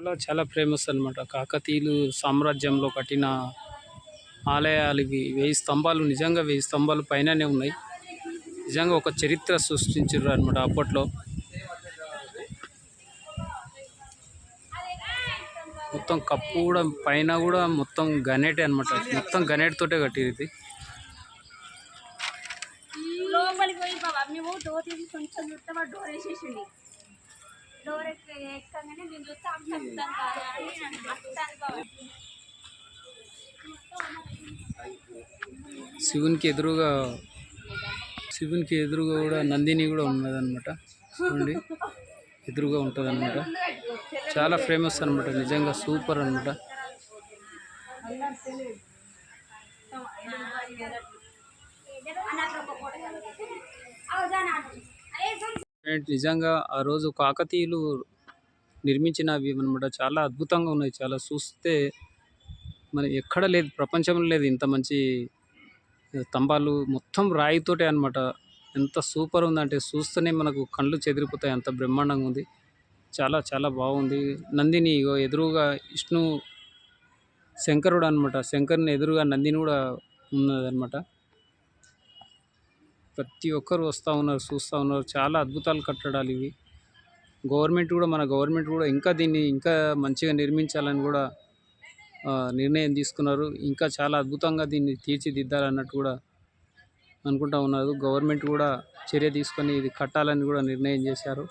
చాలా చాలా ఫేమస్ అనమాట. కాకతీయులు సామ్రాజ్యంలో కట్టిన ఆలయాలు ఇవి. 1000 స్తంభాలు, నిజంగా 1000 స్తంభాలు పైననే ఉన్నాయి. నిజంగా ఒక చరిత్ర సృష్టించారు అనమాట అప్పట్లో. మొత్తం కప్పు కూడా పైన కూడా మొత్తం గనేటే అనమాట. మొత్తం గనేట్ తోటే కట్టిరు ఇది. శివునికి ఎదురుగా కూడా నందిని కూడా ఉన్నదన్నమాట. చూడండి, ఎదురుగా ఉంటుంది అనమాట. చాలా ఫేమస్ అనమాట, నిజంగా సూపర్ అనమాట. నిజంగా ఆ రోజు కాకతీయులు నిర్మించినవి అనమాట. చాలా అద్భుతంగా ఉన్నాయి. చాలా చూస్తే మన ఎక్కడ లేదు, ప్రపంచంలో లేదు ఇంత మంచి స్తంభాలు. మొత్తం రాయితోటే అనమాట. ఎంత సూపర్ ఉందంటే చూస్తేనే మనకు కళ్ళు చెదిరిపోతాయి, అంత బ్రహ్మాండంగా ఉంది. చాలా చాలా బాగుంది. నందిని ఎదురుగా విష్ణు శంకరుడు అనమాట. శంకరుని ఎదురుగా నందిని కూడా ఉన్నదన్నమాట. ప్రతి ఒక్కరు వస్తూ ఉన్నారు, చూస్తూ ఉన్నారు. చాలా అద్భుతాలు కట్టడాలు ఇవి. మన గవర్నమెంట్ కూడా ఇంకా దీన్ని ఇంకా మంచిగా నిర్మించాలని కూడా నిర్ణయం తీసుకున్నారు. ఇంకా చాలా అద్భుతంగా దీన్ని తీర్చిదిద్దాలన్నట్టు కూడా అనుకుంటా ఉన్నారు. గవర్నమెంట్ కూడా చర్య తీసుకొని ఇది కట్టాలని కూడా నిర్ణయం చేశారు.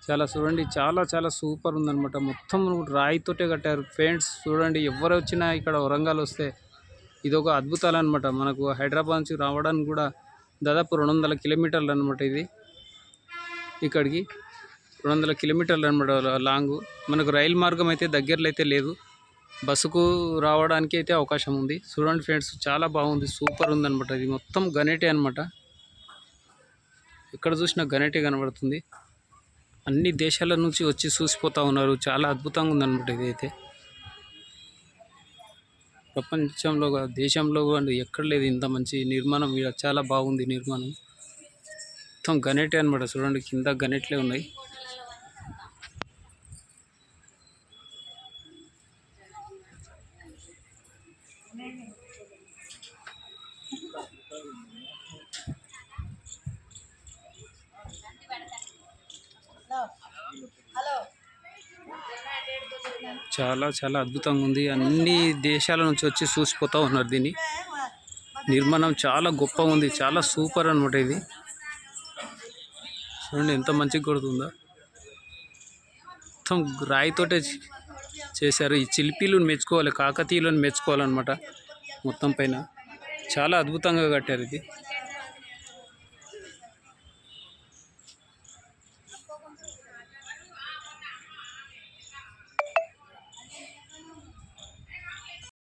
చాలా చూడండి, చాలా చాలా సూపర్ ఉందన్నమాట. మొత్తం రాయితోటే కట్టారు. ఫ్రెండ్స్ చూడండి, ఎవరు వచ్చినా ఇక్కడ వరంగల్ వస్తే ఇదొక అద్భుతాలు అనమాట. మనకు హైదరాబాద్ నుంచి రావడానికి కూడా దాదాపు 200 కిలోమీటర్లు అనమాట. ఇది ఇక్కడికి 200 కిలోమీటర్లు అనమాట లాంగు. మనకు రైలు మార్గం అయితే దగ్గరలో అయితే లేదు, బస్సుకు రావడానికి అయితే అవకాశం ఉంది. చూడండి ఫ్రెండ్స్, చాలా బాగుంది, సూపర్ ఉందన్నమాట. ఇది మొత్తం గనేటే అనమాట. ఎక్కడ చూసినా గనేటే కనబడుతుంది. అన్ని దేశాల నుంచి వచ్చి చూసిపోతూ ఉన్నారు. చాలా అద్భుతంగా ఉందన్నమాట. ఇదైతే ప్రపంచంలో దేశంలో ఎక్కడ లేదు ఇంత మంచి నిర్మాణం. చాలా బాగుంది నిర్మాణం. మొత్తం గనేటే అనమాట. చూడండి, కింద గనేట్లే ఉన్నాయి. చాలా చాలా అద్భుతంగా ఉంది. అన్ని దేశాల నుంచి వచ్చి చూసిపోతూ ఉన్నారు. దీన్ని నిర్మాణం చాలా గొప్పగా ఉంది, చాలా సూపర్ అనమాట. ఇది చూడండి ఎంత మంచిగా కొడుతుందో. మొత్తం రాయితోటే చేశారు. ఈ శిల్పీలను మెచ్చుకోవాలి, కాకతీయులను మెచ్చుకోవాలన్నమాట. మొత్తం పైన చాలా అద్భుతంగా కట్టారు ఇది.